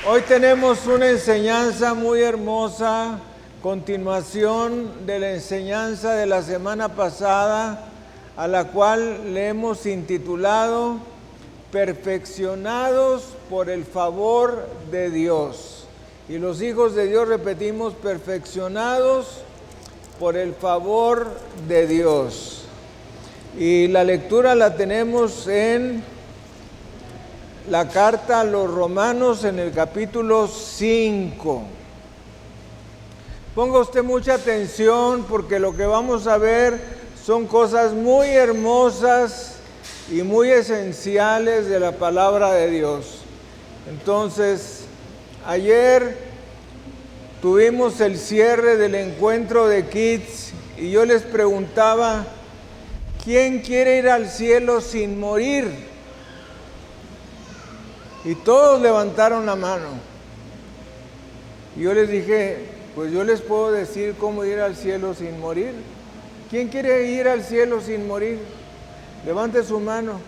Hoy tenemos una enseñanza muy hermosa, continuación de la enseñanza de la semana pasada, a la cual le hemos intitulado Perfeccionados por el favor de Dios. Y los hijos de Dios repetimos, perfeccionados por el favor de Dios. Y la lectura la tenemos en la carta a los Romanos en el capítulo 5. Ponga usted mucha atención porque lo que vamos a ver son cosas muy hermosas y muy esenciales de la palabra de Dios. Entonces, ayer tuvimos el cierre del encuentro de Kids y yo les preguntaba, ¿quién quiere ir al cielo sin morir? Y todos levantaron la mano. Y yo les dije, pues yo les puedo decir cómo ir al cielo sin morir. ¿Quién quiere ir al cielo sin morir? Levante su mano.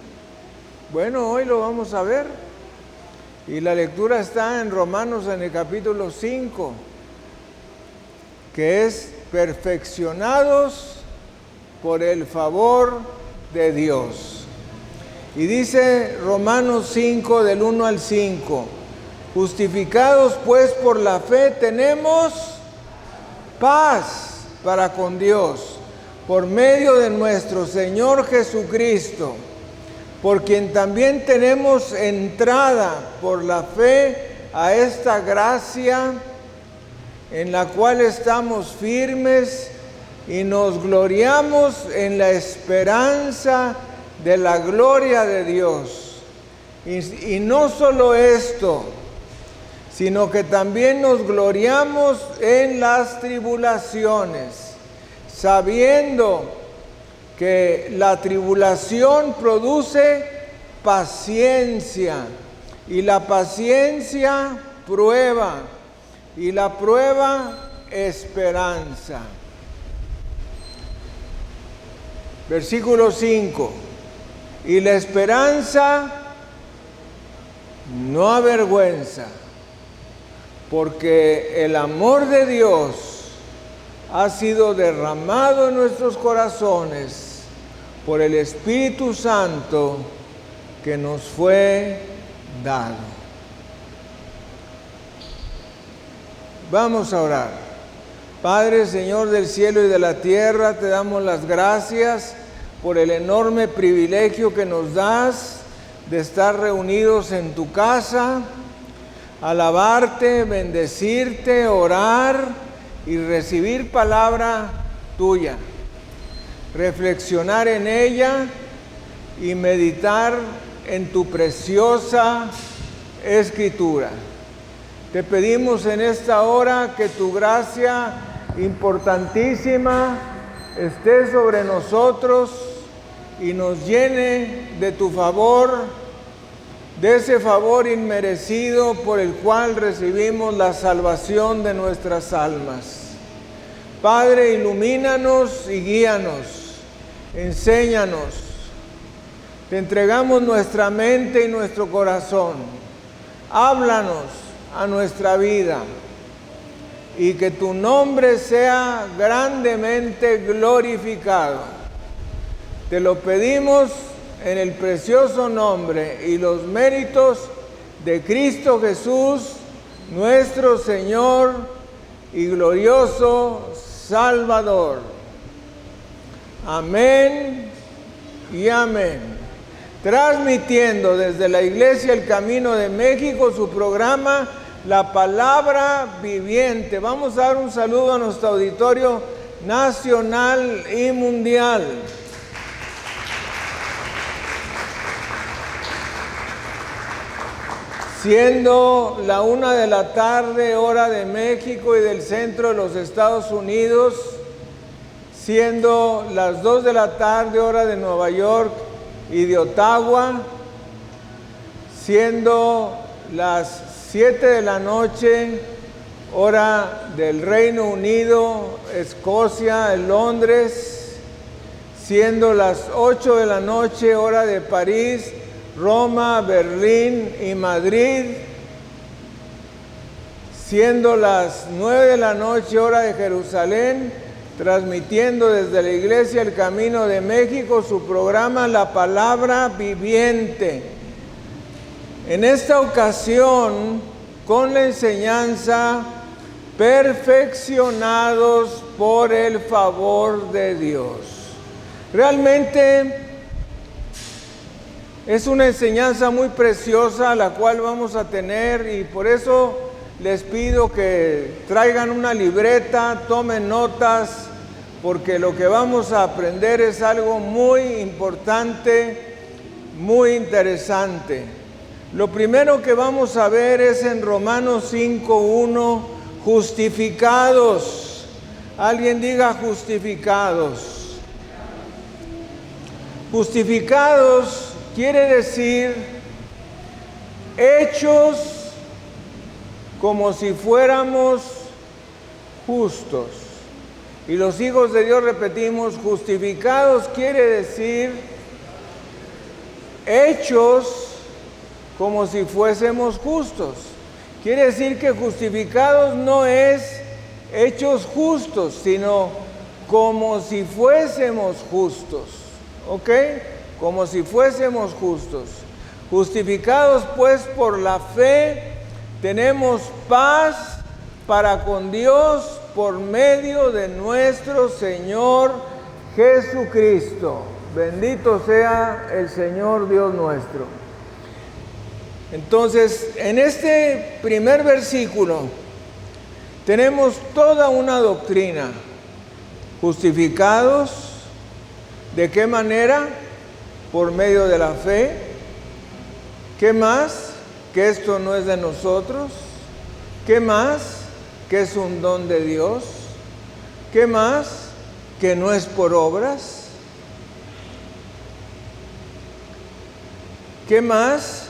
Bueno, hoy lo vamos a ver. Y la lectura está en Romanos en el capítulo 5, que es perfeccionados por el favor de Dios. Y dice Romanos 5 del 1 al 5, justificados pues por la fe tenemos paz para con Dios, por medio de nuestro Señor Jesucristo, por quien también tenemos entrada por la fe a esta gracia en la cual estamos firmes y nos gloriamos en la esperanza de la gloria de Dios. Y no solo esto, sino que también nos gloriamos en las tribulaciones, sabiendo que la tribulación produce paciencia, y la paciencia prueba, y la prueba esperanza. Versículo 5. Y la esperanza no avergüenza, porque el amor de Dios ha sido derramado en nuestros corazones por el Espíritu Santo que nos fue dado. Vamos a orar. Padre, Señor del cielo y de la tierra, te damos las gracias por el enorme privilegio que nos das de estar reunidos en tu casa, alabarte, bendecirte, orar y recibir palabra tuya, reflexionar en ella y meditar en tu preciosa escritura. Te pedimos en esta hora que tu gracia importantísima esté sobre nosotros y nos llene de tu favor, de ese favor inmerecido por el cual recibimos la salvación de nuestras almas. Padre, ilumínanos y guíanos, enséñanos. Te entregamos nuestra mente y nuestro corazón. Háblanos a nuestra vida y que tu nombre sea grandemente glorificado. Te lo pedimos en el precioso nombre y los méritos de Cristo Jesús, nuestro Señor y glorioso Salvador. Amén y amén. Transmitiendo desde la Iglesia El Camino de México su programa La Palabra Viviente. Vamos a dar un saludo a nuestro auditorio nacional y mundial. Siendo la 1 de la tarde, hora de México y del centro de los Estados Unidos, siendo las 2 de la tarde, hora de Nueva York y de Ottawa, siendo las 7 de la noche, hora del Reino Unido, Escocia, Londres, siendo las 8 de la noche, hora de París, Roma, Berlín y Madrid, siendo las 9 de la noche, hora de Jerusalén, transmitiendo desde la Iglesia El Camino de México su programa La Palabra Viviente. En esta ocasión, con la enseñanza Perfeccionados por el favor de Dios. Realmente es una enseñanza muy preciosa la cual vamos a tener, y por eso les pido que traigan una libreta, tomen notas, porque lo que vamos a aprender es algo muy importante, muy interesante. Lo primero que vamos a ver es en Romanos 5:1, justificados. Alguien diga justificados. Justificados quiere decir hechos como si fuéramos justos. Y los hijos de Dios repetimos, justificados quiere decir hechos como si fuésemos justos. Quiere decir que justificados no es hechos justos, sino como si fuésemos justos. ¿Ok? Como si fuésemos justos. Justificados pues por la fe, tenemos paz para con Dios por medio de nuestro Señor Jesucristo. Bendito sea el Señor Dios nuestro. Entonces, en este primer versículo tenemos toda una doctrina. Justificados, ¿de qué manera? Por medio de la fe. ¿Qué más? Que esto no es de nosotros. ¿Qué más? Que es un don de Dios. ¿Qué más? Que no es por obras. ¿Qué más?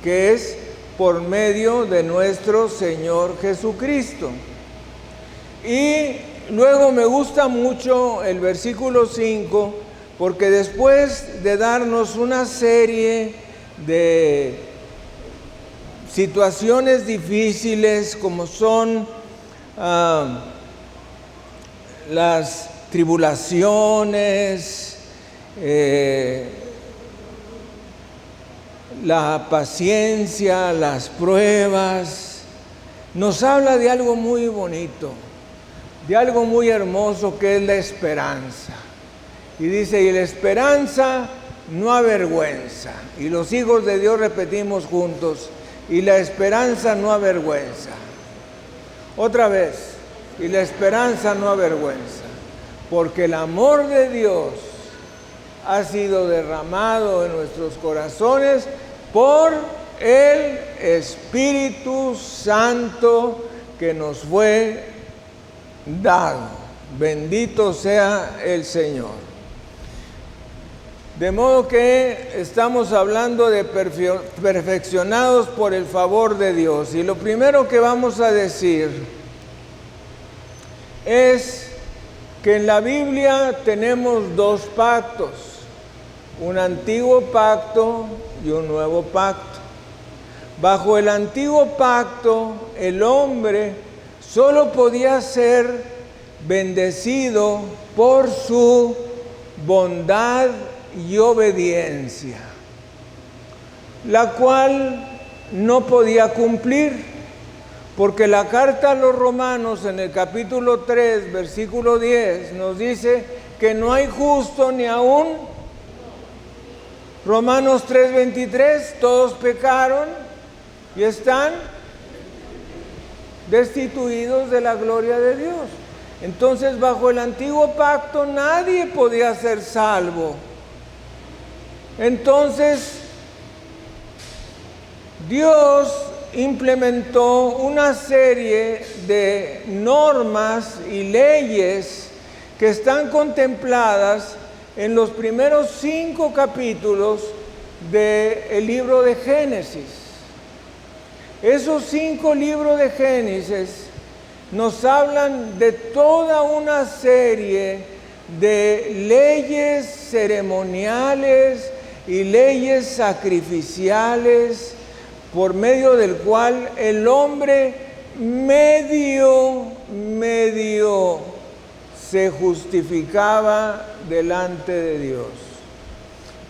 Que es por medio de nuestro Señor Jesucristo. Y luego me gusta mucho el versículo 5, porque después de darnos una serie de situaciones difíciles como son las tribulaciones, la paciencia, las pruebas, nos habla de algo muy bonito, de algo muy hermoso que es la esperanza. Y dice, y la esperanza no avergüenza. Y los hijos de Dios repetimos juntos, y la esperanza no avergüenza. Otra vez, y la esperanza no avergüenza, porque el amor de Dios ha sido derramado en nuestros corazones por el Espíritu Santo que nos fue dado. Bendito sea el Señor. De modo que estamos hablando de perfeccionados por el favor de Dios. Y lo primero que vamos a decir es que en la Biblia tenemos dos pactos, un antiguo pacto y un nuevo pacto. Bajo el antiguo pacto, el hombre solo podía ser bendecido por su bondad y obediencia, la cual no podía cumplir, porque la carta a los Romanos en el capítulo 3, versículo 10, nos dice que no hay justo ni aún. Romanos 3:23, todos pecaron y están destituidos de la gloria de Dios. Entonces, bajo el antiguo pacto nadie podía ser salvo. Entonces, Dios implementó una serie de normas y leyes que están contempladas en los primeros 5 capítulos del libro de Génesis. Esos 5 libros de Génesis nos hablan de toda una serie de leyes ceremoniales y leyes sacrificiales por medio del cual el hombre medio se justificaba delante de Dios.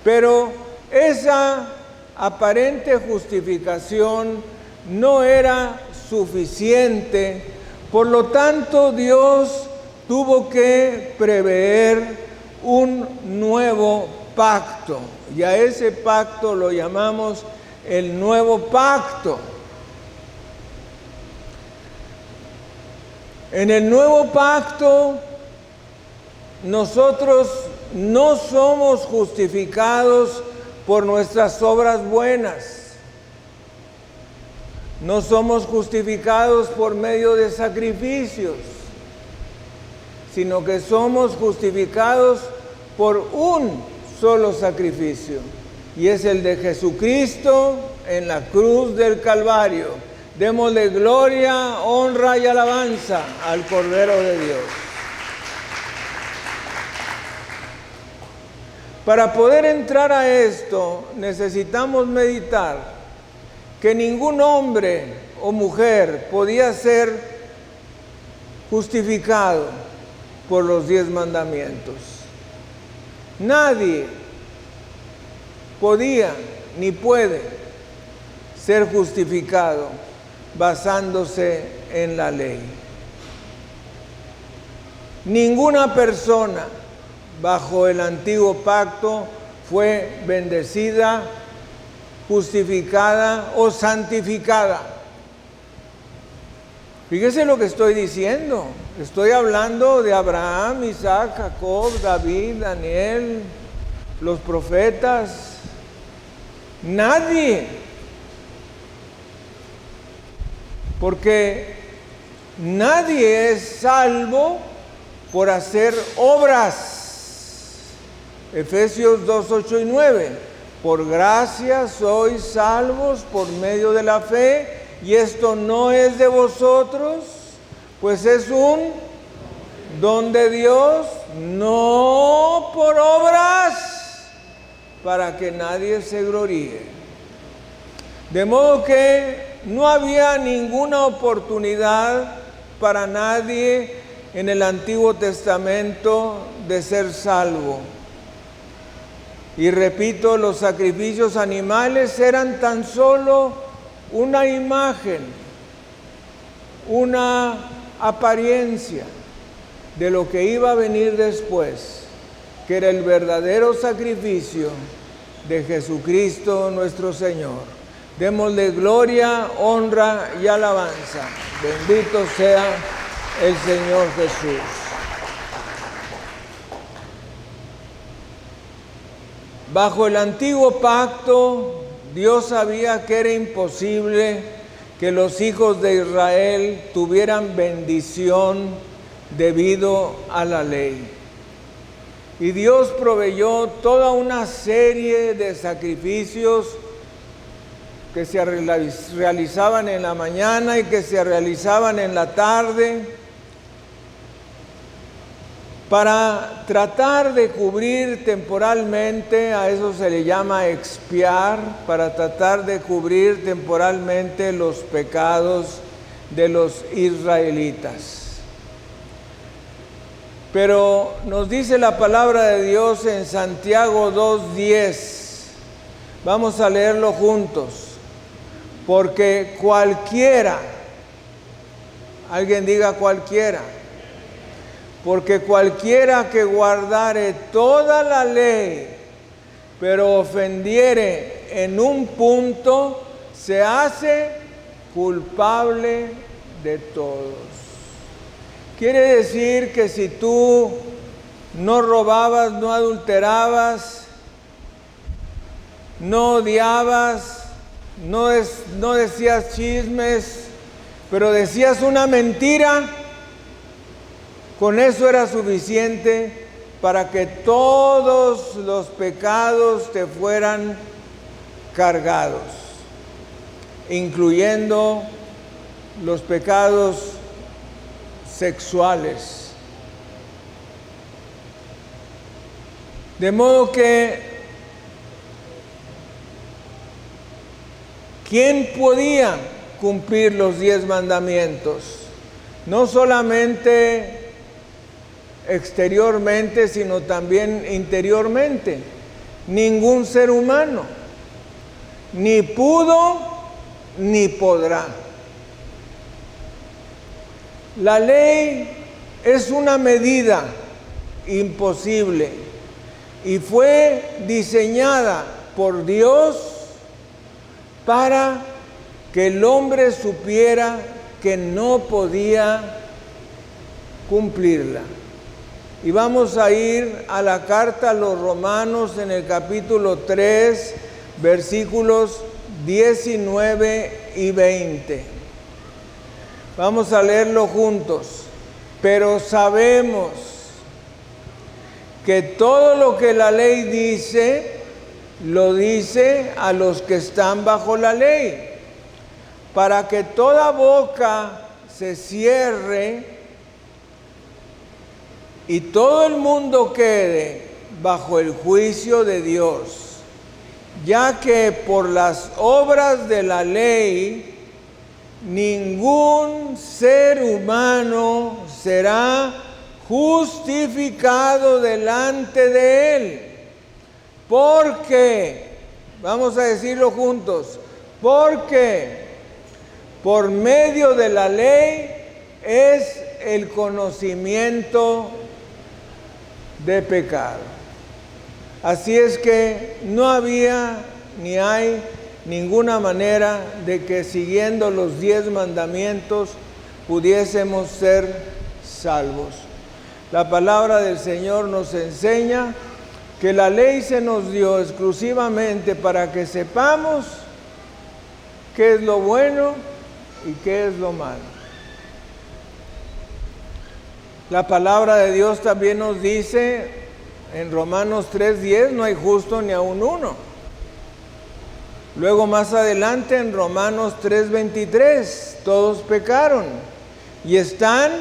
Pero esa aparente justificación no era suficiente, por lo tanto Dios tuvo que prever un nuevo pacto, y a ese pacto lo llamamos el nuevo pacto. En el nuevo pacto nosotros no somos justificados por nuestras obras buenas. No somos justificados por medio de sacrificios, sino que somos justificados por un solo sacrificio, y es el de Jesucristo en la cruz del Calvario. Démosle gloria, honra y alabanza al Cordero de Dios. Para poder entrar a esto, necesitamos meditar que ningún hombre o mujer podía ser justificado por los 10 mandamientos. Nadie podía ni puede ser justificado basándose en la ley. Ninguna persona bajo el antiguo pacto fue bendecida, justificada o santificada. Fíjese lo que estoy diciendo. Estoy hablando de Abraham, Isaac, Jacob, David, Daniel, los profetas. Nadie. Porque nadie es salvo por hacer obras. Efesios 2, 8 y 9. Por gracia sois salvos por medio de la fe, y esto no es de vosotros, pues es un don de Dios, no por obras, para que nadie se gloríe. De modo que no había ninguna oportunidad para nadie en el Antiguo Testamento de ser salvo. Y repito, los sacrificios animales eran tan solo una imagen, una apariencia de lo que iba a venir después, que era el verdadero sacrificio de Jesucristo nuestro Señor. Démosle gloria, honra y alabanza. Bendito sea el Señor Jesús. Bajo el antiguo pacto, Dios sabía que era imposible que los hijos de Israel tuvieran bendición debido a la ley. Y Dios proveyó toda una serie de sacrificios que se realizaban en la mañana y que se realizaban en la tarde, para tratar de cubrir temporalmente, a eso se le llama expiar, para tratar de cubrir temporalmente los pecados de los israelitas. Pero nos dice la palabra de Dios en Santiago 2:10, vamos a leerlo juntos, porque cualquiera, alguien diga cualquiera, porque cualquiera que guardare toda la ley, pero ofendiere en un punto, se hace culpable de todos. Quiere decir que si tú no robabas, no adulterabas, no odiabas, no decías chismes, pero decías una mentira, con eso era suficiente para que todos los pecados te fueran cargados, incluyendo los pecados sexuales. De modo que, ¿quién podía cumplir los 10 mandamientos. No solamente exteriormente, sino también interiormente. Ningún ser humano ni pudo ni podrá. La ley es una medida imposible y fue diseñada por Dios para que el hombre supiera que no podía cumplirla. Y vamos a ir a la carta a los Romanos en el capítulo 3, versículos 19 y 20. Vamos a leerlo juntos. Pero sabemos que todo lo que la ley dice, lo dice a los que están bajo la ley, para que toda boca se cierre y todo el mundo quede bajo el juicio de Dios, ya que por las obras de la ley ningún ser humano será justificado delante de Él. Porque, vamos a decirlo juntos, porque por medio de la ley es el conocimiento de pecado. Así es que no había ni hay ninguna manera de que siguiendo los 10 mandamientos pudiésemos ser salvos. La palabra del Señor nos enseña que la ley se nos dio exclusivamente para que sepamos qué es lo bueno y qué es lo malo. La palabra de Dios también nos dice en Romanos 3:10, no hay justo ni aun uno. Luego más adelante en Romanos 3:23, todos pecaron y están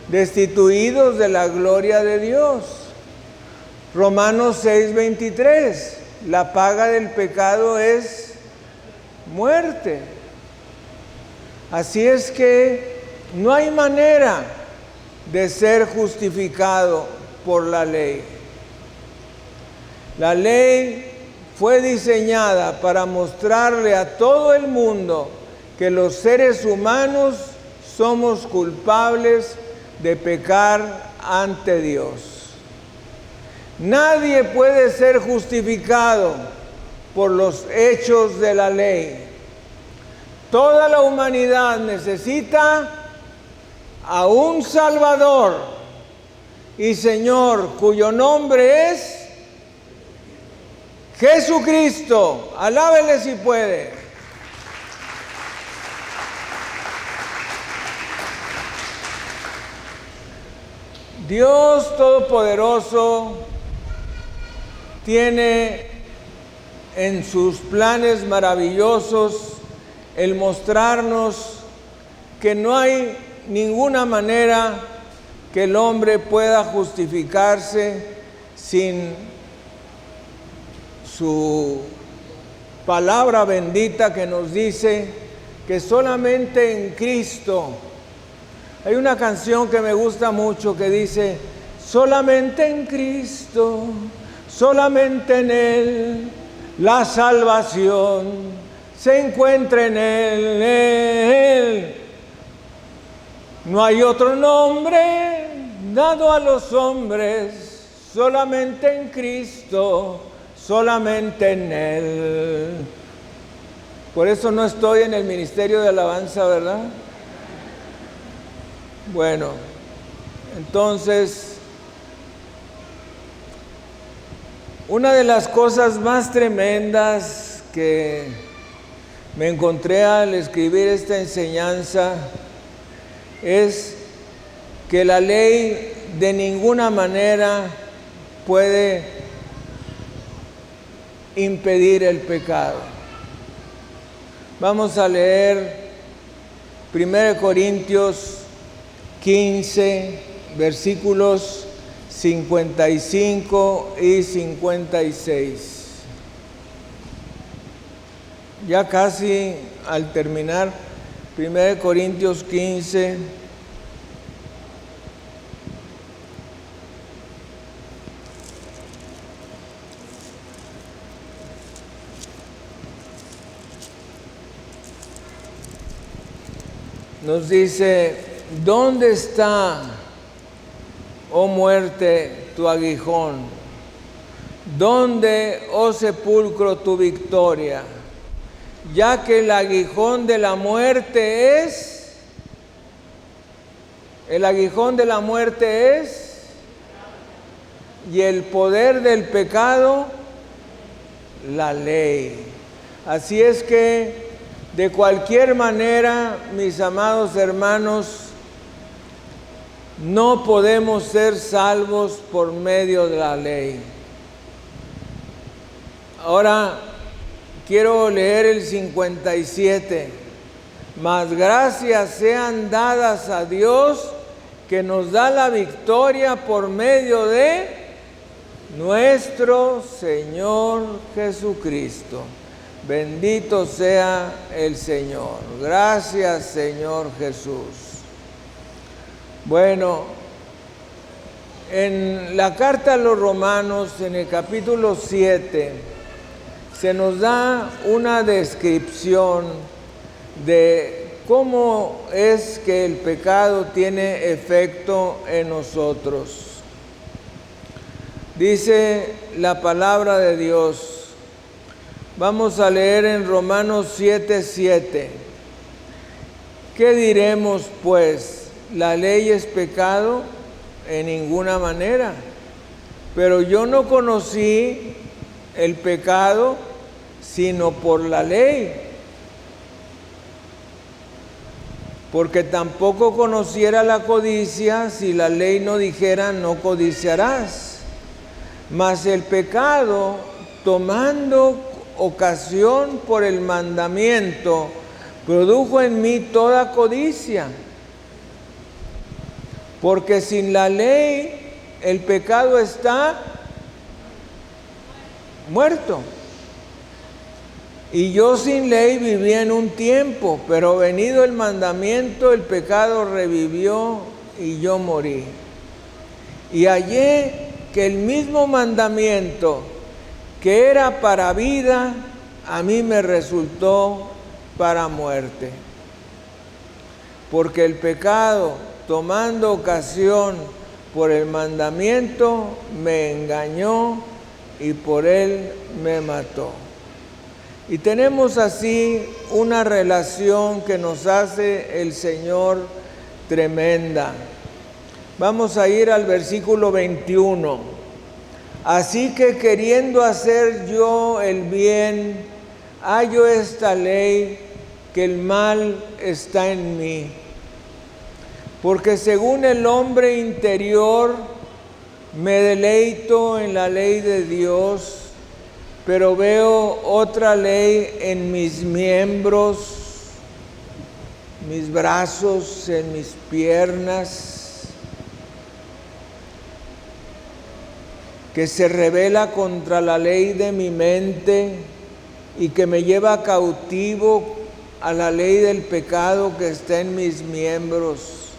destituidos de la gloria de Dios. Romanos 6:23, la paga del pecado es muerte. Así es que no hay manera de ser justificado por la ley. La ley fue diseñada para mostrarle a todo el mundo que los seres humanos somos culpables de pecar ante Dios. Nadie puede ser justificado por los hechos de la ley. Toda la humanidad necesita a un Salvador y Señor, cuyo nombre es Jesucristo. Alábele si puede. Dios Todopoderoso tiene en sus planes maravillosos el mostrarnos que no hay ninguna manera que el hombre pueda justificarse sin su palabra bendita que nos dice que solamente en Cristo. Hay una canción que me gusta mucho que dice: solamente en Cristo, solamente en Él, la salvación se encuentra en Él. No hay otro nombre dado a los hombres, solamente en Cristo, solamente en Él. Por eso no estoy en el ministerio de alabanza, ¿verdad? Bueno, entonces, una de las cosas más tremendas que me encontré al escribir esta enseñanza es que la ley de ninguna manera puede impedir el pecado. Vamos a leer 1 Corintios 15, versículos 55 y 56. ya casi al terminar, 1 Corintios 15. Nos dice, ¿dónde está, oh muerte, tu aguijón? ¿Dónde, oh sepulcro, tu victoria? Ya que el aguijón de la muerte es, y el poder del pecado, la ley. Así es que, de cualquier manera, mis amados hermanos, no podemos ser salvos por medio de la ley. Ahora quiero leer el 57. Mas gracias sean dadas a Dios que nos da la victoria por medio de nuestro Señor Jesucristo. Bendito sea el Señor. Gracias, Señor Jesús. Bueno, en la carta a los Romanos, en el capítulo 7, se nos da una descripción de cómo es que el pecado tiene efecto en nosotros. Dice la palabra de Dios. Vamos a leer en Romanos 7:7. ¿Qué diremos pues? ¿La ley es pecado? En ninguna manera. Pero yo no conocí el pecado sino por la ley. Porque tampoco conociera la codicia si la ley no dijera no codiciarás. Mas el pecado, tomando ocasión por el mandamiento, produjo en mí toda codicia. Porque sin la ley el pecado está muerto. Y yo sin ley vivía en un tiempo, pero venido el mandamiento, el pecado revivió y yo morí. Y hallé que el mismo mandamiento que era para vida, a mí me resultó para muerte. Porque el pecado, tomando ocasión por el mandamiento, me engañó y por él me mató. Y tenemos así una relación que nos hace el Señor tremenda. Vamos a ir al versículo 21. Así que queriendo hacer yo el bien, hallo esta ley, que el mal está en mí. Porque según el hombre interior, me deleito en la ley de Dios, pero veo otra ley en mis miembros, mis brazos, en mis piernas, que se rebela contra la ley de mi mente y que me lleva cautivo a la ley del pecado que está en mis miembros.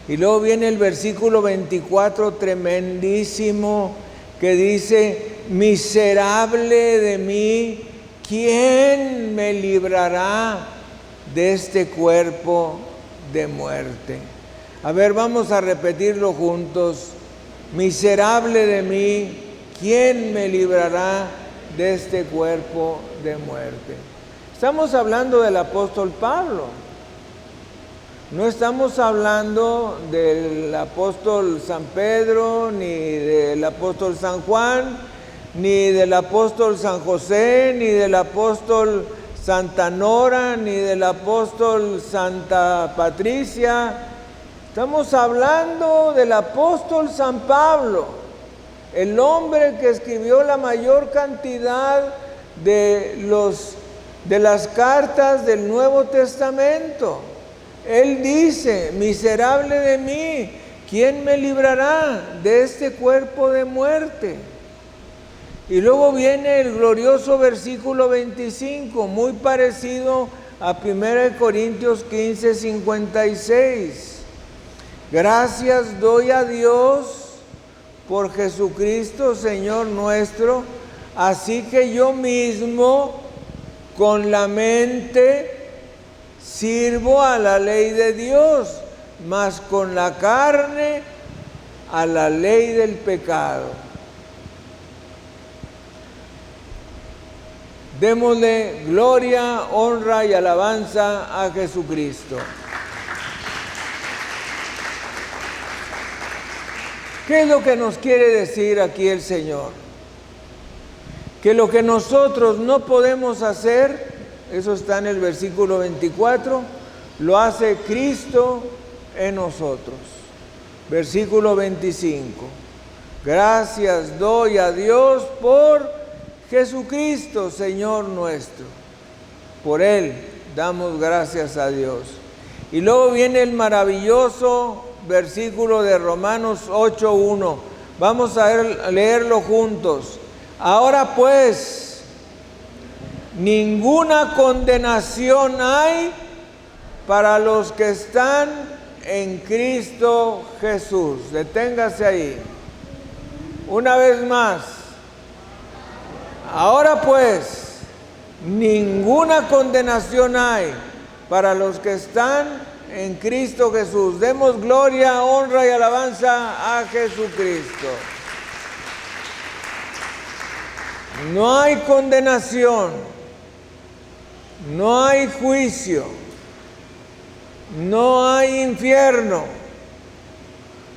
Y luego viene el versículo 24 tremendísimo que dice, miserable de mí, ¿quién me librará de este cuerpo de muerte? A ver, vamos a repetirlo juntos. Miserable de mí, ¿quién me librará de este cuerpo de muerte? Estamos hablando del apóstol Pablo. No estamos hablando del apóstol San Pedro, ni del apóstol San Juan, ni del apóstol San José, ni del apóstol Santa Nora, ni del apóstol Santa Patricia. Estamos hablando del apóstol San Pablo, el hombre que escribió la mayor cantidad de las cartas del Nuevo Testamento. Él dice, miserable de mí, ¿quién me librará de este cuerpo de muerte? Y luego viene el glorioso versículo 25, muy parecido a 1 Corintios 15, 56. Gracias doy a Dios por Jesucristo, Señor nuestro, así que yo mismo con la mente sirvo a la ley de Dios, mas con la carne a la ley del pecado. Démosle gloria, honra y alabanza a Jesucristo. ¿Qué es lo que nos quiere decir aquí el Señor? Que lo que nosotros no podemos hacer, eso está en el versículo 24, lo hace Cristo en nosotros. Versículo 25. Gracias doy a Dios por Jesucristo, Señor nuestro. Por Él damos gracias a Dios. Y luego viene el maravilloso versículo de Romanos 8:1. Vamos a leerlo juntos. Ahora pues, ninguna condenación hay para los que están en Cristo Jesús. Deténgase ahí. Una vez más. Ahora pues, ninguna condenación hay para los que están en Cristo Jesús. Demos gloria, honra y alabanza a Jesucristo. No hay condenación, no hay juicio, no hay infierno,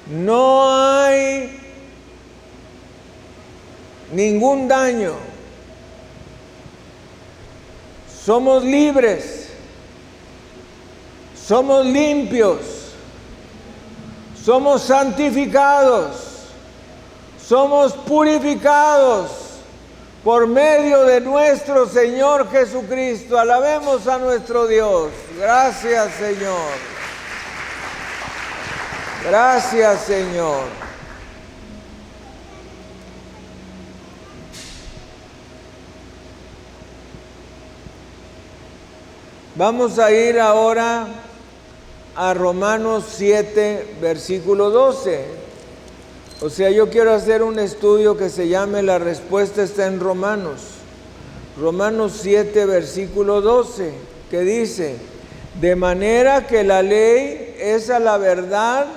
no hay ningún daño. Somos libres, somos limpios, somos santificados, somos purificados por medio de nuestro Señor Jesucristo. Alabemos a nuestro Dios. Gracias, Señor. Gracias, Señor. Vamos a ir ahora a Romanos 7, versículo 12. O sea, yo quiero hacer un estudio que se llame La respuesta está en Romanos. Romanos 7, versículo 12, que dice: de manera que la ley es a la verdad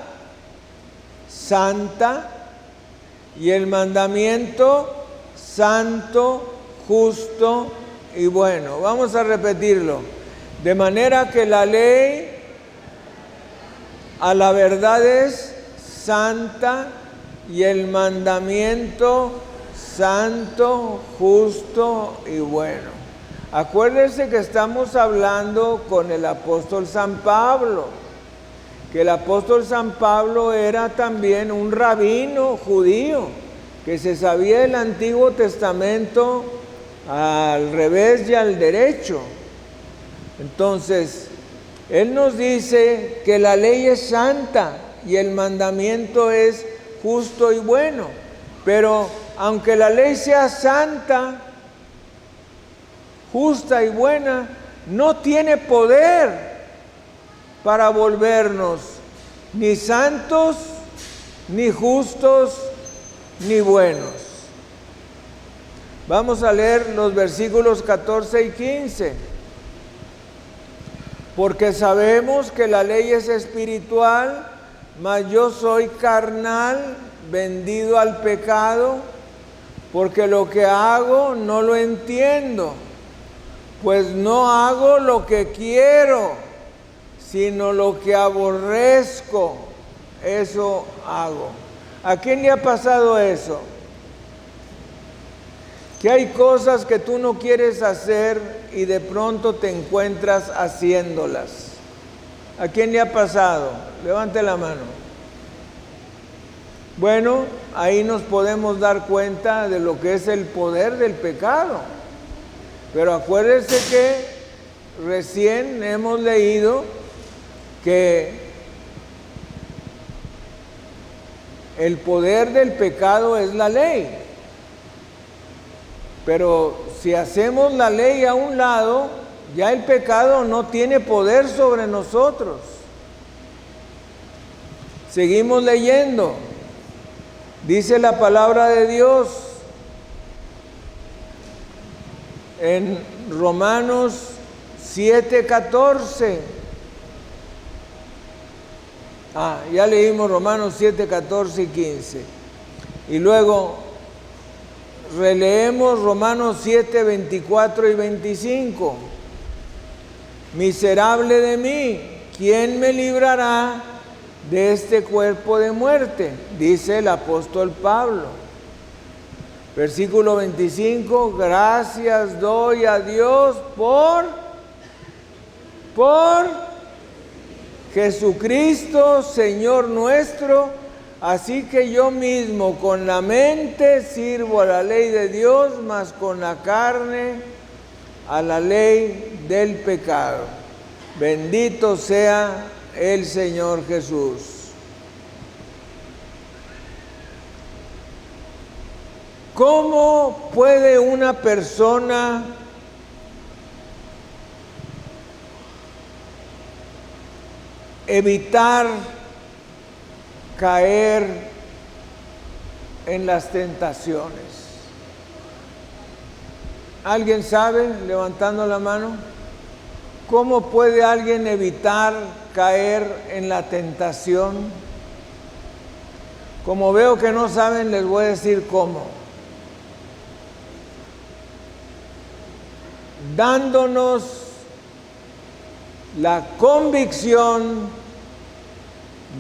santa y el mandamiento santo, justo y bueno. Vamos a repetirlo. De manera que la ley a la verdad es santa y el mandamiento santo, justo y bueno. Acuérdense que estamos hablando con el apóstol San Pablo, que el apóstol San Pablo era también un rabino judío, que se sabía el Antiguo Testamento al revés y al derecho. Entonces, él nos dice que la ley es santa y el mandamiento es justo y bueno. Pero aunque la ley sea santa, justa y buena, no tiene poder para volvernos ni santos, ni justos, ni buenos. Vamos a leer los versículos 14 y 15. Porque sabemos que la ley es espiritual, mas yo soy carnal, vendido al pecado, porque lo que hago no lo entiendo, pues no hago lo que quiero, sino lo que aborrezco, eso hago. ¿A quién le ha pasado eso? Que hay cosas que tú no quieres hacer y de pronto te encuentras haciéndolas. ¿A quién le ha pasado? Levante la mano. Bueno, ahí nos podemos dar cuenta de lo que es el poder del pecado. Pero acuérdense que recién hemos leído que el poder del pecado es la ley. Pero si hacemos la ley a un lado, ya el pecado no tiene poder sobre nosotros. Seguimos leyendo. Dice la palabra de Dios en Romanos 7:14. Ya leímos Romanos 7:14 y 15. Y luego releemos Romanos 7:24 y 25. Miserable de mí, ¿quién me librará de este cuerpo de muerte? Dice el apóstol Pablo. Versículo 25, gracias doy a Dios por Jesucristo, Señor nuestro, así que yo mismo con la mente sirvo a la ley de Dios, mas con la carne a la ley del pecado. Bendito sea el Señor Jesús. ¿Cómo puede una persona evitar caer en las tentaciones? ¿Alguien sabe? Levantando la mano. ¿Cómo puede alguien evitar caer en la tentación? Como veo que no saben, les voy a decir cómo. Dándonos la convicción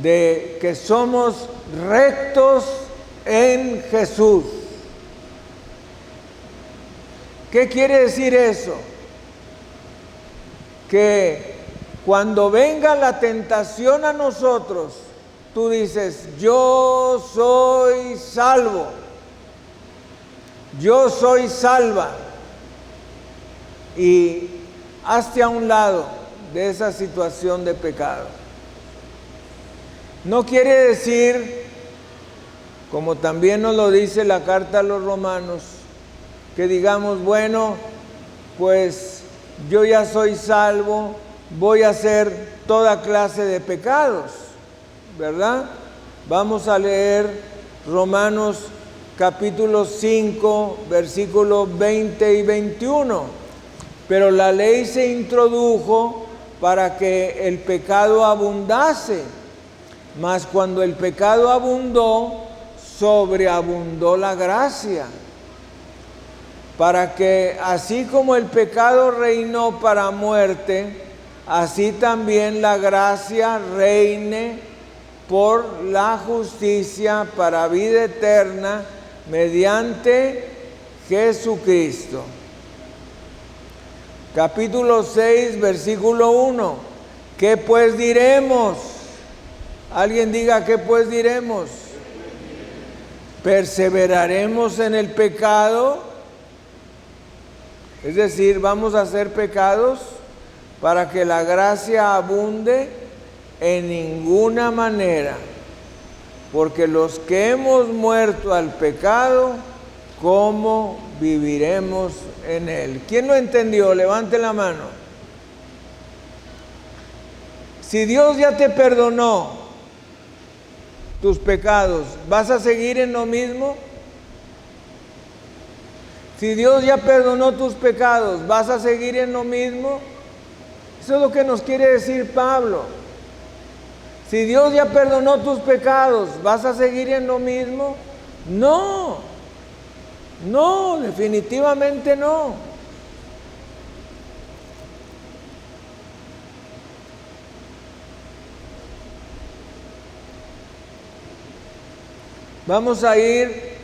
de que somos rectos en Jesús. ¿Qué quiere decir eso? Que cuando venga la tentación a nosotros, tú dices, yo soy salvo, yo soy salva, y hazte a un lado de esa situación de pecado. No quiere decir, como también nos lo dice la carta a los Romanos, que digamos, bueno, pues yo ya soy salvo, voy a hacer toda clase de pecados, ¿verdad? Vamos a leer Romanos capítulo 5, versículos 20 y 21. Pero la ley se introdujo para que el pecado abundase, mas cuando el pecado abundó, sobreabundó la gracia, para que así como el pecado reinó para muerte, así también la gracia reine por la justicia para vida eterna mediante Jesucristo. Capítulo 6, versículo 1. ¿Qué pues diremos? Alguien diga, ¿qué pues diremos? ¿Perseveraremos en el pecado? Es decir, ¿vamos a hacer pecados para que la gracia abunde? En ninguna manera. Porque los que hemos muerto al pecado, ¿cómo viviremos en él? ¿Quién lo entendió? Levante la mano. Si Dios ya te perdonó tus pecados, ¿vas a seguir en lo mismo? Si Dios ya perdonó tus pecados, ¿vas a seguir en lo mismo? Eso es lo que nos quiere decir Pablo. Si Dios ya perdonó tus pecados, ¿vas a seguir en lo mismo? No, no, definitivamente no. Vamos a ir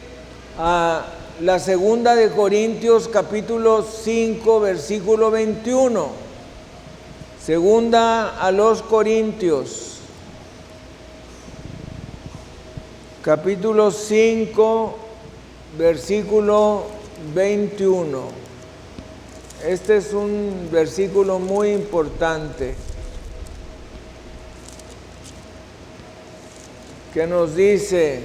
a la segunda de Corintios capítulo 5 versículo 21. Segunda a los Corintios capítulo 5 versículo 21. Este es un versículo muy importante que nos dice: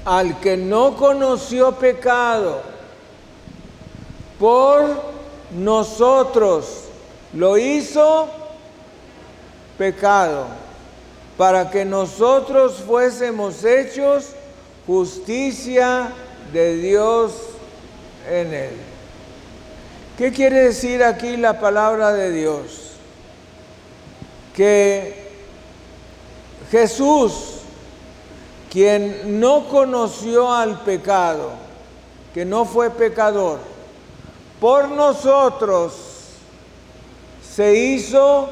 al que no conoció pecado, por nosotros lo hizo pecado, para que nosotros fuésemos hechos justicia de Dios en él. ¿Qué quiere decir aquí la palabra de Dios? Que Jesús, quien no conoció al pecado, que no fue pecador, por nosotros se hizo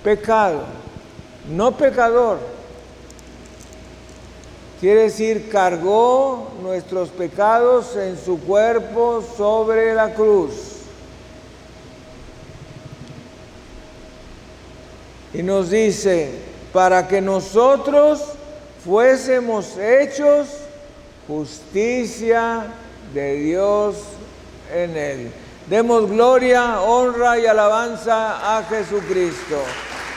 pecado, no pecador. Quiere decir, cargó nuestros pecados en su cuerpo sobre la cruz. Y nos dice, para que nosotros fuésemos hechos justicia de Dios en él. Demos gloria, honra y alabanza a Jesucristo.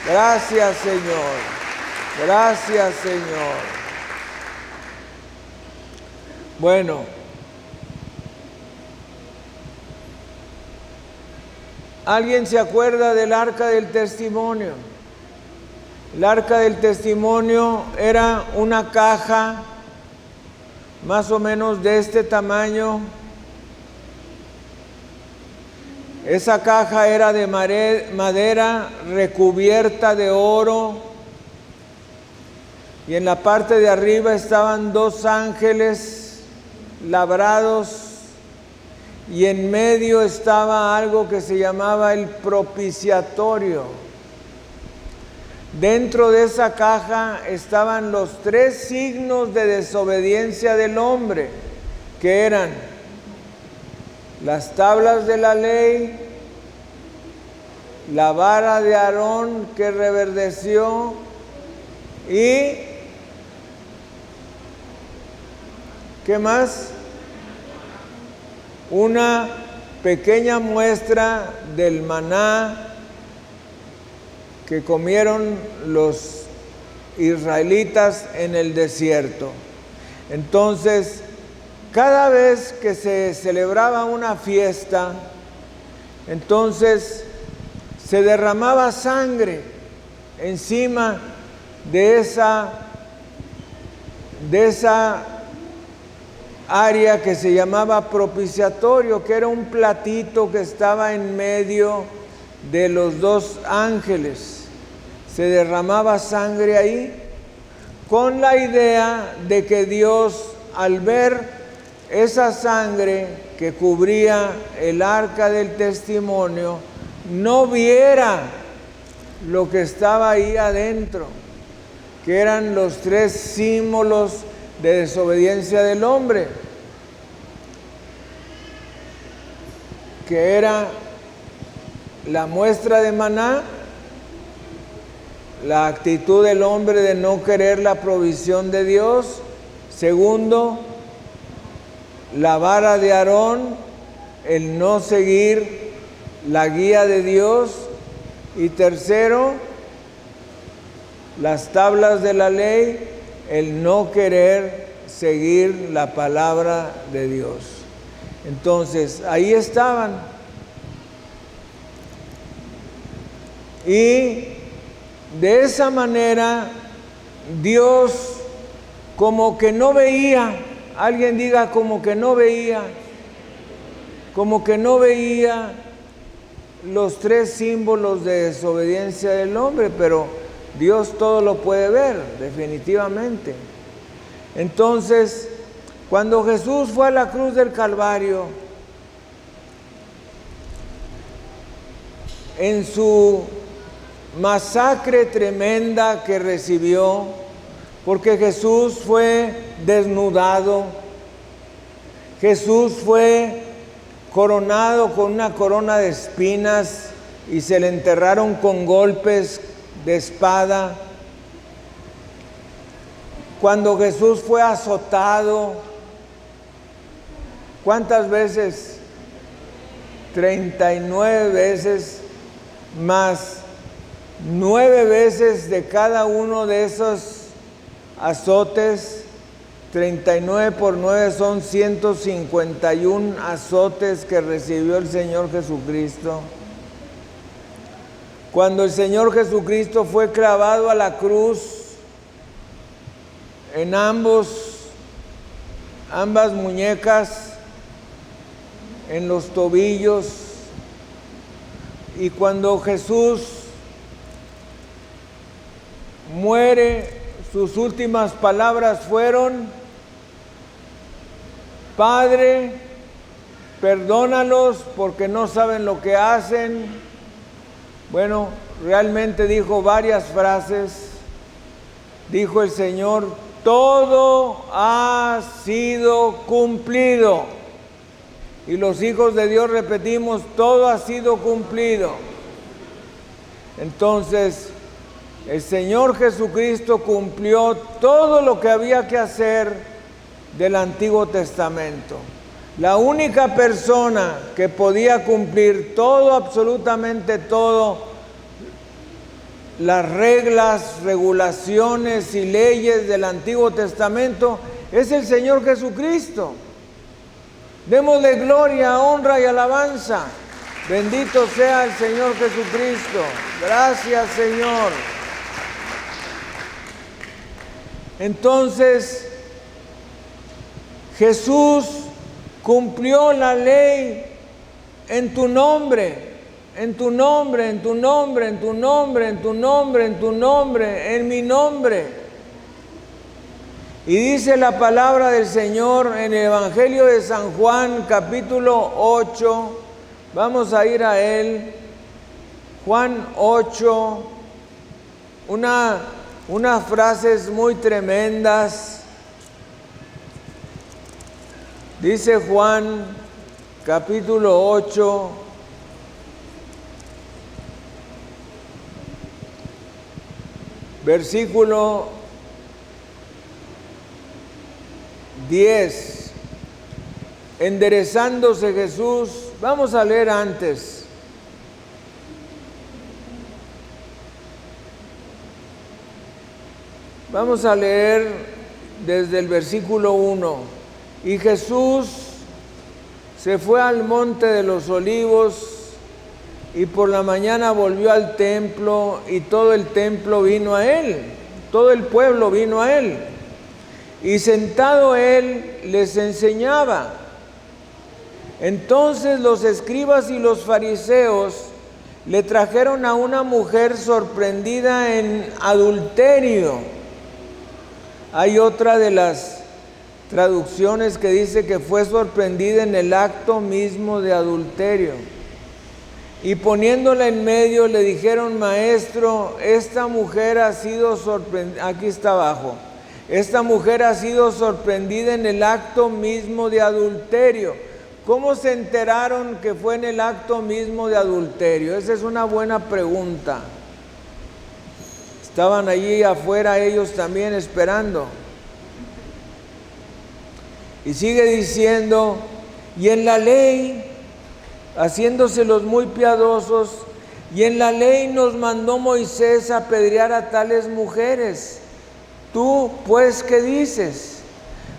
Gracias, Señor. Gracias, Señor. Bueno, ¿alguien se acuerda del arca del testimonio? El arca del testimonio era una caja más o menos de este tamaño. Esa caja era de madera recubierta de oro, y en la parte de arriba estaban 2 ángeles labrados, y en medio estaba algo que se llamaba el propiciatorio. Dentro de esa caja estaban los 3 signos de desobediencia del hombre, que eran las tablas de la ley, la vara de Aarón que reverdeció y ¿qué más? Una pequeña muestra del maná que comieron los israelitas en el desierto. Entonces, cada vez que se celebraba una fiesta, entonces se derramaba sangre encima de esa área que se llamaba propiciatorio, que era un platito que estaba en medio de los 2 ángeles. Se derramaba sangre ahí con la idea de que Dios, al ver esa sangre que cubría el arca del testimonio, no viera lo que estaba ahí adentro, que eran los 3 símbolos de desobediencia del hombre, que era la muestra de maná, la actitud del hombre de no querer la provisión de Dios. Segundo, la vara de Aarón, el no seguir la guía de Dios. Y tercero, las tablas de la ley, el no querer seguir la palabra de Dios. Entonces, ahí estaban. Y de esa manera, Dios como que no veía, alguien diga como que no veía los 3 símbolos de desobediencia del hombre, pero Dios todo lo puede ver, definitivamente. Entonces, cuando Jesús fue a la cruz del Calvario, en su masacre tremenda que recibió, porque Jesús fue desnudado, Jesús fue coronado con una corona de espinas y se le enterraron con golpes de espada. Cuando Jesús fue azotado, ¿cuántas veces? 39 veces, más 9 veces de cada uno de esos azotes 39 por 9 son 151 azotes que recibió el Señor Jesucristo. Cuando el Señor Jesucristo fue clavado a la cruz, en ambas muñecas, en los tobillos, y cuando Jesús muere, sus últimas palabras fueron: Padre, perdónalos porque no saben lo que hacen. Bueno, realmente dijo varias frases. Dijo el Señor: todo ha sido cumplido. Y los hijos de Dios repetimos: todo ha sido cumplido. Entonces, el Señor Jesucristo cumplió todo lo que había que hacer del Antiguo Testamento. La única persona que podía cumplir todo, absolutamente todo, las reglas, regulaciones y leyes del Antiguo Testamento, es el Señor Jesucristo. Démosle gloria, honra y alabanza. Bendito sea el Señor Jesucristo. Gracias, Señor. Entonces, Jesús cumplió la ley en tu nombre, en tu nombre, en tu nombre, en tu nombre, en tu nombre, en tu nombre, en mi nombre. Y dice la palabra del Señor en el Evangelio de San Juan, capítulo 8, vamos a ir a él, Juan 8, unas frases muy tremendas. Dice Juan, capítulo 8, versículo 10. Enderezándose Jesús, vamos a leer antes. Vamos a leer desde el versículo 1. Y Jesús se fue al monte de los olivos y por la mañana volvió al templo y todo el templo vino a él, todo el pueblo vino a él. Y sentado él les enseñaba. Entonces los escribas y los fariseos le trajeron a una mujer sorprendida en adulterio. Hay otra de las traducciones que dice que fue sorprendida en el acto mismo de adulterio. Y poniéndola en medio le dijeron: Maestro, esta mujer ha sido sorprendida, aquí está abajo, esta mujer ha sido sorprendida en el acto mismo de adulterio. ¿Cómo se enteraron que fue en el acto mismo de adulterio? Esa es una buena pregunta. Estaban allí afuera ellos también esperando. Y sigue diciendo: y en la ley, haciéndoselos muy piadosos, y en la ley nos mandó Moisés a apedrear a tales mujeres. Tú, pues, ¿qué dices?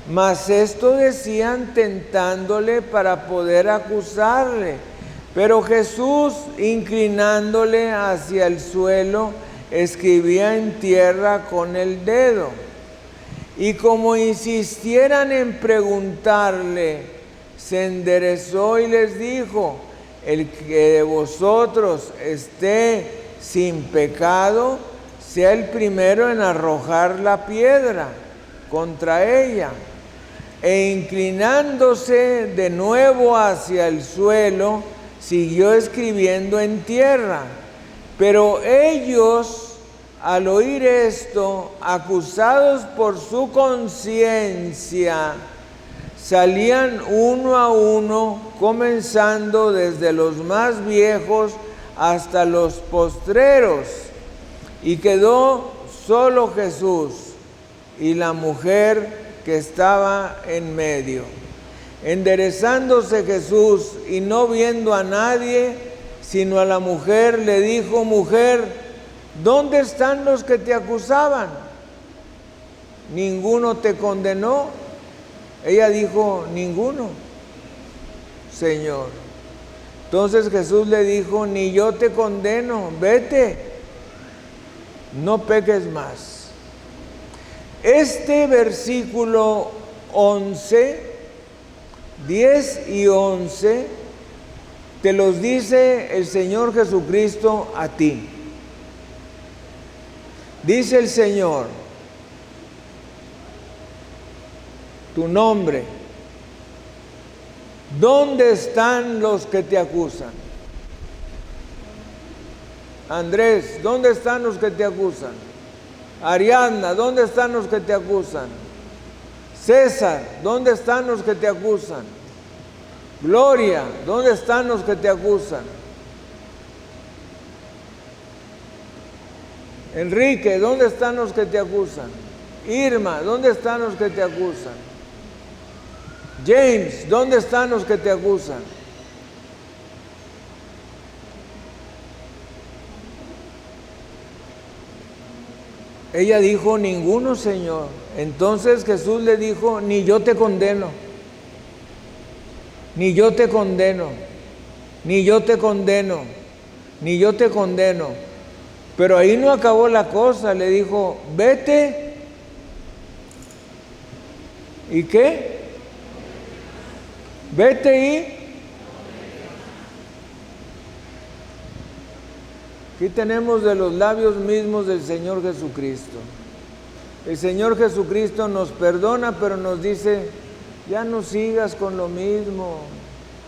Mas esto decían tentándole para poder acusarle. Pero Jesús, inclinándole hacia el suelo, escribía en tierra con el dedo. Y como insistieran en preguntarle, se enderezó y les dijo: el que de vosotros esté sin pecado, sea el primero en arrojar la piedra contra ella. E inclinándose de nuevo hacia el suelo, siguió escribiendo en tierra. Pero ellos, al oír esto, acusados por su conciencia, salían uno a uno, comenzando desde los más viejos hasta los postreros. Y quedó solo Jesús y la mujer que estaba en medio. Enderezándose Jesús y no viendo a nadie, sino a la mujer, le dijo: Mujer, ¿dónde están los que te acusaban? ¿ninguno te condenó? Ella dijo, ninguno, Señor. Entonces Jesús le dijo, ni yo te condeno, vete, no peques más. Este versículo 11, 10 y 11, te los dice el Señor Jesucristo a ti. Dice el Señor, tu nombre, ¿dónde están los que te acusan? Andrés, ¿dónde están los que te acusan? Ariadna, ¿dónde están los que te acusan? César, ¿dónde están los que te acusan? Gloria, ¿dónde están los que te acusan? Enrique, ¿dónde están los que te acusan? Irma, ¿dónde están los que te acusan? James, ¿dónde están los que te acusan? Ella dijo, ninguno, Señor. Entonces Jesús le dijo, ni yo te condeno, ni yo te condeno, ni yo te condeno, ni yo te condeno. Pero ahí no acabó la cosa, le dijo, vete. ¿Y qué? Vete y... Aquí tenemos de los labios mismos del Señor Jesucristo. El Señor Jesucristo nos perdona, pero nos dice, ya no sigas con lo mismo,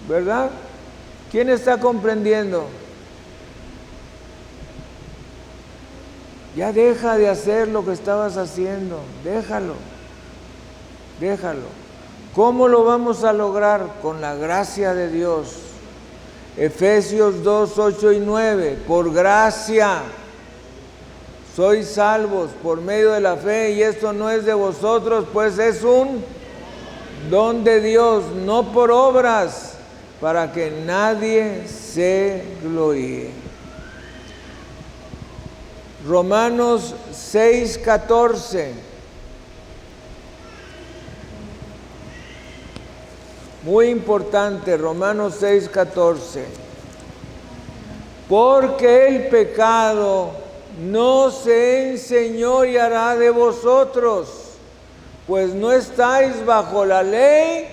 ¿verdad? ¿Quién está comprendiendo? Ya deja de hacer lo que estabas haciendo, déjalo, déjalo. ¿Cómo lo vamos a lograr? Con la gracia de Dios. Efesios 2, 8 y 9, por gracia sois salvos por medio de la fe, y esto no es de vosotros, pues es un don de Dios, no por obras, para que nadie se gloríe. Romanos 6, 14. Muy importante, Romanos 6, 14. Porque el pecado no se enseñoreará de vosotros, pues no estáis bajo la ley,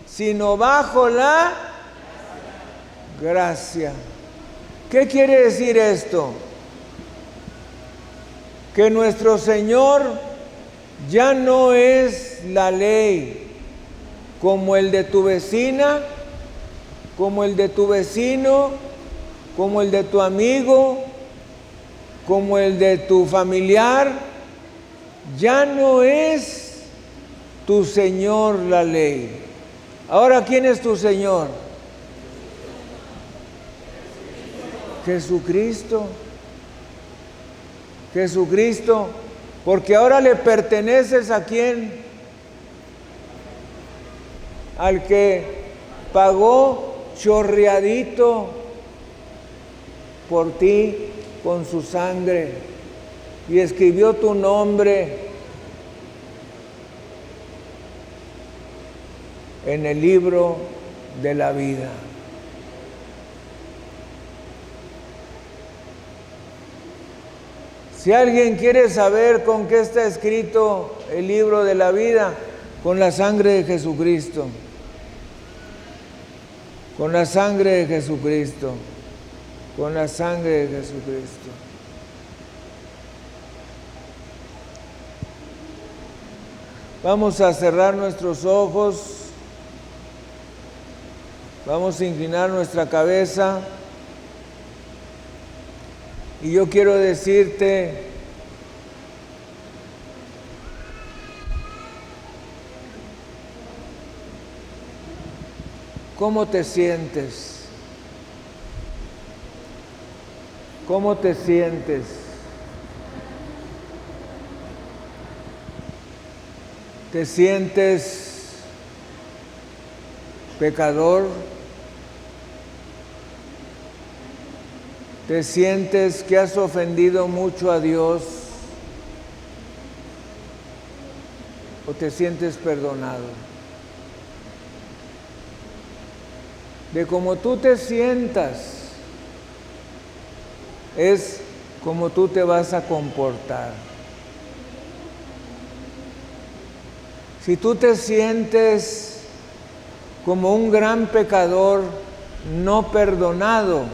sino bajo la gracia. ¿Qué quiere decir esto? Que nuestro Señor ya no es la ley, como el de tu vecina, como el de tu vecino, como el de tu amigo, como el de tu familiar. Ya no es tu Señor la ley. Ahora, ¿quién es tu Señor? Jesucristo. Jesucristo, porque ahora le perteneces ¿a quién? Al que pagó chorreadito por ti con su sangre y escribió tu nombre en el libro de la vida. Si alguien quiere saber con qué está escrito el libro de la vida, con la sangre de Jesucristo. Con la sangre de Jesucristo. Con la sangre de Jesucristo. Vamos a cerrar nuestros ojos. Vamos a inclinar nuestra cabeza. Y yo quiero decirte, ¿cómo te sientes? ¿Cómo te sientes? ¿Te sientes pecador? ¿Te sientes que has ofendido mucho a Dios? o te sientes perdonado? De cómo tú te sientas es como tú te vas a comportar. Si tú te sientes como un gran pecador no perdonado,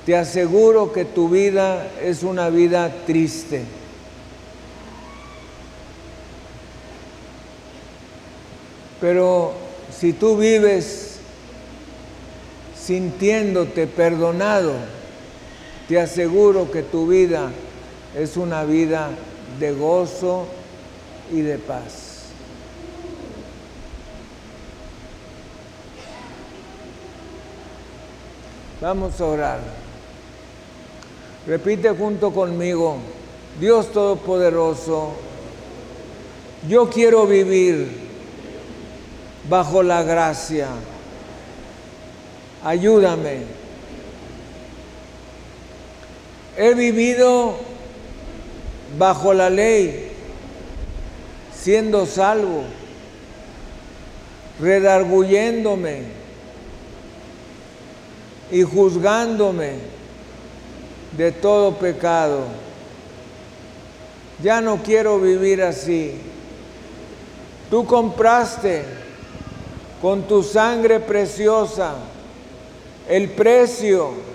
te aseguro que tu vida es una vida triste. Pero si tú vives sintiéndote perdonado, te aseguro que tu vida es una vida de gozo y de paz. Vamos a orar. Repite junto conmigo: Dios Todopoderoso, yo quiero vivir bajo la gracia. Ayúdame. He vivido bajo la ley, siendo salvo, redarguyéndome y juzgándome de todo pecado. Ya no quiero vivir así. Tú compraste con tu sangre preciosa el precio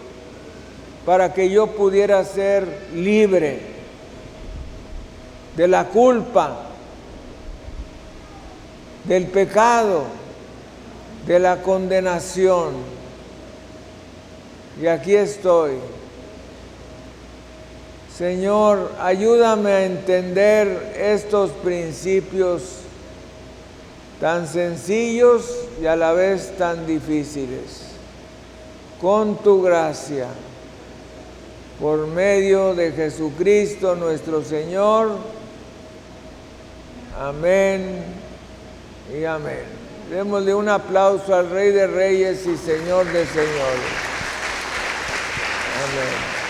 para que yo pudiera ser libre de la culpa, del pecado, de la condenación. Y aquí estoy. Señor, ayúdame a entender estos principios tan sencillos y a la vez tan difíciles. Con tu gracia, por medio de Jesucristo nuestro Señor. Amén y amén. Démosle un aplauso al Rey de Reyes y Señor de Señores. Amén.